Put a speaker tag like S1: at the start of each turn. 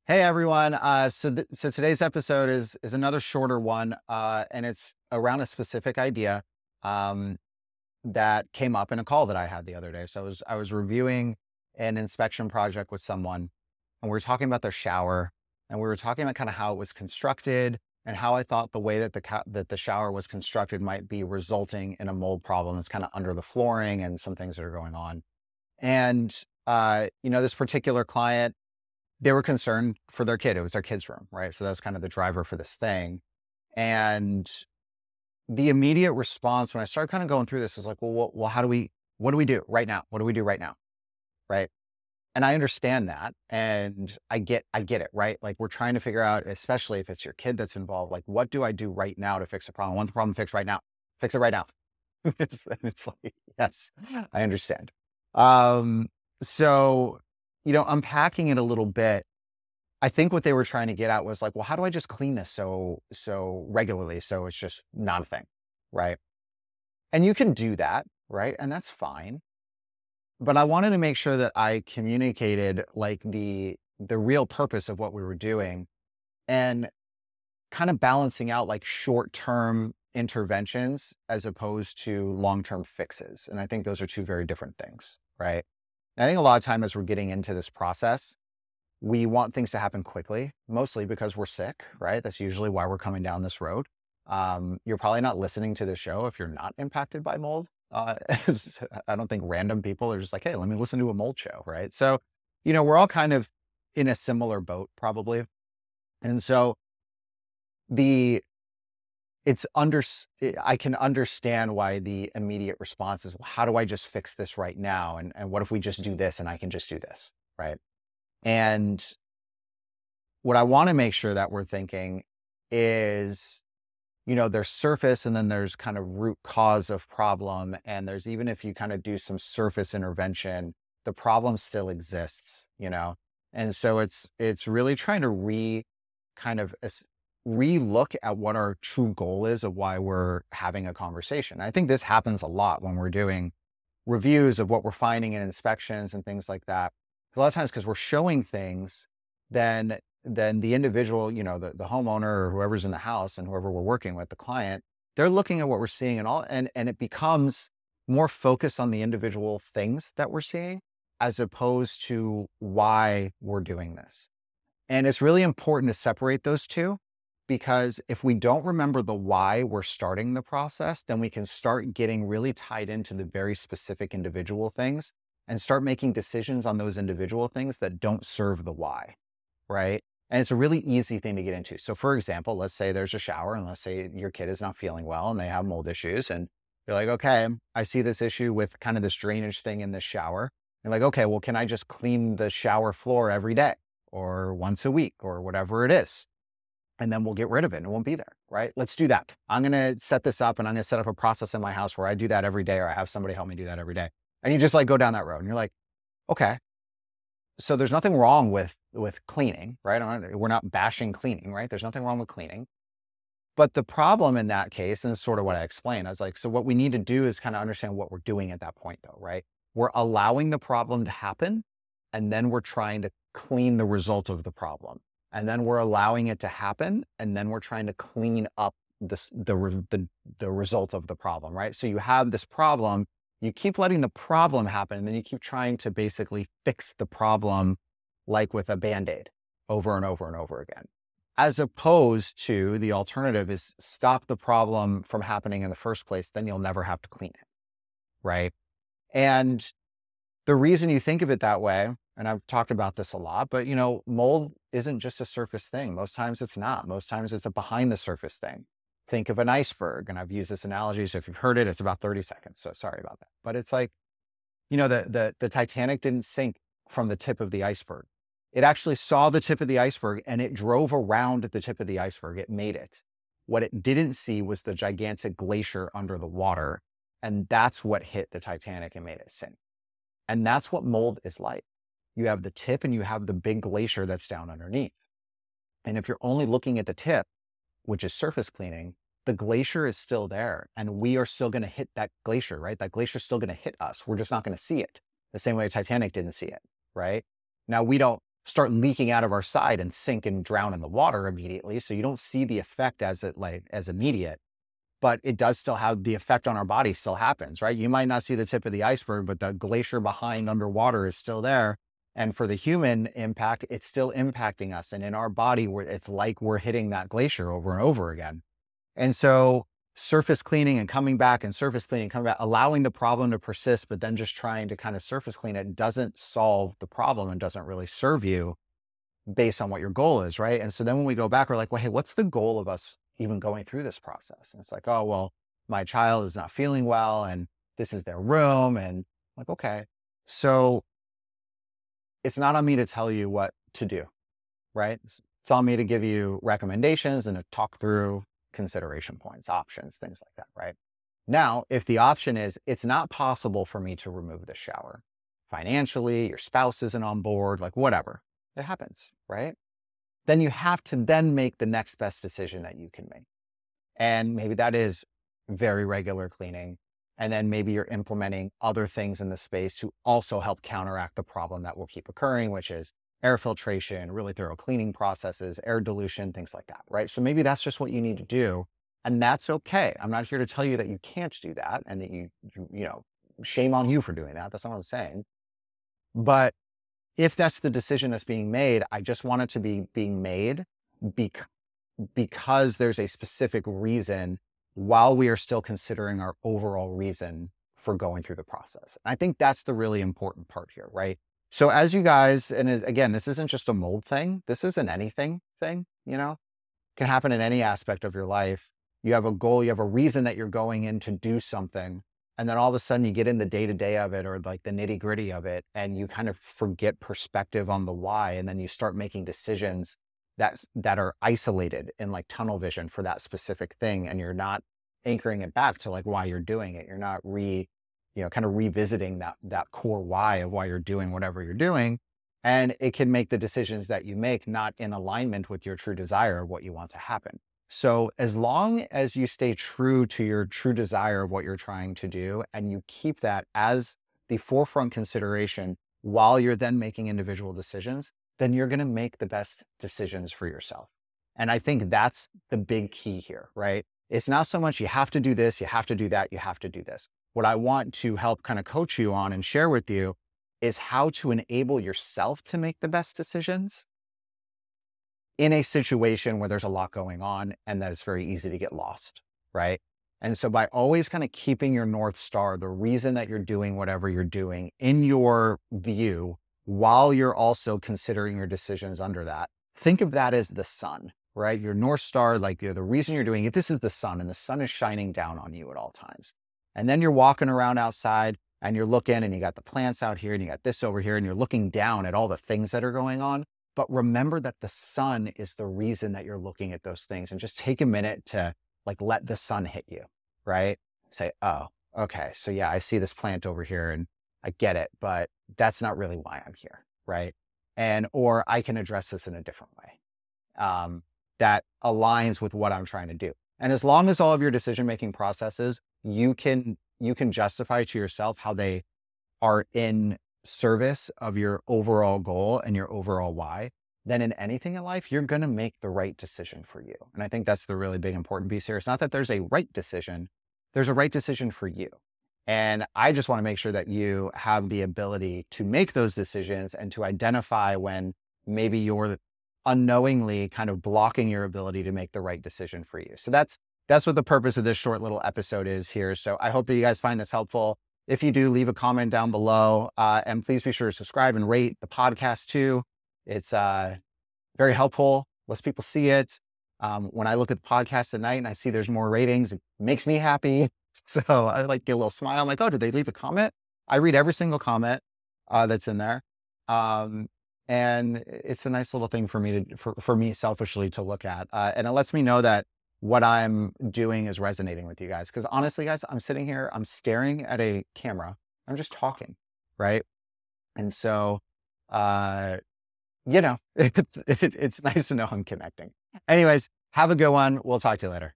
S1: Hey everyone. So today's episode is another shorter one, and it's around a specific idea um, that came up in a call that I had the other day. So I was reviewing an inspection project with someone, and we were talking about their shower, and we were talking about kind of how it was constructed and how I thought the way that that the shower was constructed might be resulting in a mold problem. It's kind of under the flooring and some things that are going on. And this particular client, they were concerned for their kid. It was their kid's room, right? So that was kind of the driver for this thing. And the immediate response when I started kind of going through this was like, well, what do we do right now? What do we do right now? Right. And I understand that. And I get it, right? Like we're trying to figure out, especially if it's your kid that's involved, like, what do I do right now to fix a problem? I want the problem fixed right now. Fix it right now. And it's like, yes, I understand. Um, so, unpacking it a little bit, I think what they were trying to get at was like, well, how do I just clean this so regularly so it's just not a thing, right? And you can do that, right? And that's fine. But I wanted to make sure that I communicated like the real purpose of what we were doing and kind of balancing out like short-term interventions as opposed to long-term fixes. And I think those are two very different things, right? And I think a lot of time as we're getting into this process, we want things to happen quickly, mostly because we're sick, right? That's usually why we're coming down this road. You're probably not listening to the show if you're not impacted by mold. I don't think random people are just like, hey, let me listen to a mold show, right? So, we're all kind of in a similar boat probably. And so the it's under I can understand why the immediate response is, well, how do I just fix this right now? And what if we just do this and I can just do this, right? And what I want to make sure that we're thinking is, there's surface and then there's kind of root cause of problem. And there's, even if you kind of do some surface intervention, the problem still exists. And so it's really trying to kind of re-look at what our true goal is of why we're having a conversation. I think this happens a lot when we're doing reviews of what we're finding in inspections and things like that. A lot of times, because we're showing things, then the individual, the homeowner or whoever's in the house and whoever we're working with, the client, they're looking at what we're seeing and it becomes more focused on the individual things that we're seeing as opposed to why we're doing this. And it's really important to separate those two, because if we don't remember the why we're starting the process, then we can start getting really tied into the very specific individual things and start making decisions on those individual things that don't serve the why, right? And it's a really easy thing to get into. So for example, let's say there's a shower and let's say your kid is not feeling well and they have mold issues and you're like, okay, I see this issue with kind of this drainage thing in the shower. You're like, okay, well, can I just clean the shower floor every day or once a week or whatever it is? And then we'll get rid of it and it won't be there, right? Let's do that. I'm going to set this up and I'm going to set up a process in my house where I do that every day, or I have somebody help me do that every day. And you just like go down that road and you're like, okay, so there's nothing wrong with cleaning, right? We're not bashing cleaning, right? There's nothing wrong with cleaning. But the problem in that case, and it's sort of what I explained, I was like, so what we need to do is kind of understand what we're doing at that point though, right? We're allowing the problem to happen, and then we're trying to clean the result of the problem. And then we're allowing it to happen, and then we're trying to clean up the result of the problem, right? So you have this problem, you keep letting the problem happen, and then you keep trying to basically fix the problem like with a Band-Aid over and over and over again. As opposed to the alternative is stop the problem from happening in the first place, then you'll never have to clean it, right? And the reason you think of it that way, and I've talked about this a lot, but mold isn't just a surface thing. Most times it's not. Most times it's a behind the surface thing. Think of an iceberg, and I've used this analogy, so if you've heard it, it's about 30 seconds. So sorry about that. But it's like, the Titanic didn't sink from the tip of the iceberg. It actually saw the tip of the iceberg and it drove around the tip of the iceberg. It made it. What it didn't see was the gigantic glacier under the water. And that's what hit the Titanic and made it sink. And that's what mold is like. You have the tip and you have the big glacier that's down underneath. And if you're only looking at the tip, which is surface cleaning, the glacier is still there and we are still going to hit that glacier, right? That glacier is still going to hit us. We're just not going to see it the same way Titanic didn't see it, right? Now we don't start leaking out of our side and sink and drown in the water immediately. So you don't see the effect as immediate, but it does still have the effect on our body still happens, right? You might not see the tip of the iceberg, but the glacier behind underwater is still there. And for the human impact, it's still impacting us. And in our body, it's like we're hitting that glacier over and over again. And so surface cleaning and coming back and surface cleaning, coming back, allowing the problem to persist, but then just trying to kind of surface clean it doesn't solve the problem and doesn't really serve you based on what your goal is, right? And so then when we go back, we're like, well, hey, what's the goal of us even going through this process? And it's like, oh, well, my child is not feeling well and this is their room. And I'm like, okay, so it's not on me to tell you what to do, right? It's on me to give you recommendations and to talk through consideration points, options, things like that, right? Now, if the option is, it's not possible for me to remove the shower financially, your spouse isn't on board, like whatever, it happens, right? Then you have to then make the next best decision that you can make. And maybe that is very regular cleaning. And then maybe you're implementing other things in the space to also help counteract the problem that will keep occurring, which is air filtration, really thorough cleaning processes, air dilution, things like that, right? So maybe that's just what you need to do. And that's okay. I'm not here to tell you that you can't do that and that you know, shame on you for doing that. That's not what I'm saying. But if that's the decision that's being made, I just want it to be being made because there's a specific reason while we are still considering our overall reason for going through the process. And I think that's the really important part here, right? So as you guys, and again, this isn't just a mold thing. This isn't anything thing, you know, it can happen in any aspect of your life. You have a goal, you have a reason that you're going in to do something. And then all of a sudden you get in the day-to-day of it or like the nitty-gritty of it, and you kind of forget perspective on the why. And then you start making decisions that are isolated in like tunnel vision for that specific thing. And you're not anchoring it back to like why you're doing it. You're not kind of revisiting that core why of why you're doing whatever you're doing. And it can make the decisions that you make not in alignment with your true desire of what you want to happen. So as long as you stay true to your true desire of what you're trying to do, and you keep that as the forefront consideration while you're then making individual decisions, then you're going to make the best decisions for yourself. And I think that's the big key here, right? It's not so much you have to do this, you have to do that, you have to do this. What I want to help kind of coach you on and share with you is how to enable yourself to make the best decisions in a situation where there's a lot going on and that it's very easy to get lost, right? And so by always kind of keeping your North Star, the reason that you're doing whatever you're doing in your view, while you're also considering your decisions under that, think of that as the sun, right? Your North Star, like the reason you're doing it, this is the sun, and the sun is shining down on you at all times. And then you're walking around outside and you're looking, and you got the plants out here and you got this over here, and you're looking down at all the things that are going on. But remember that the sun is the reason that you're looking at those things, and just take a minute to like let the sun hit you, right? Say, oh, okay. So yeah, I see this plant over here and I get it, but that's not really why I'm here, right? Or I can address this in a different way that aligns with what I'm trying to do. And as long as all of your decision-making processes, you can justify to yourself how they are in service of your overall goal and your overall why, then in anything in life, you're going to make the right decision for you. And I think that's the really big important piece here. It's not that there's a right decision, there's a right decision for you. And I just want to make sure that you have the ability to make those decisions and to identify when maybe you're unknowingly kind of blocking your ability to make the right decision for you. So that's what the purpose of this short little episode is here. So I hope that you guys find this helpful. If you do, leave a comment down below, and please be sure to subscribe and rate the podcast too. It's very helpful, lets people see it. When I look at the podcast at night and I see there's more ratings, it makes me happy. So I like get a little smile. I'm like, oh, did they leave a comment? I read every single comment that's in there. And it's a nice little thing for me for me selfishly to look at. And it lets me know that what I'm doing is resonating with you guys. Because honestly, guys, I'm sitting here, I'm staring at a camera. I'm just talking, right? And so, it's nice to know I'm connecting. Anyways, have a good one. We'll talk to you later.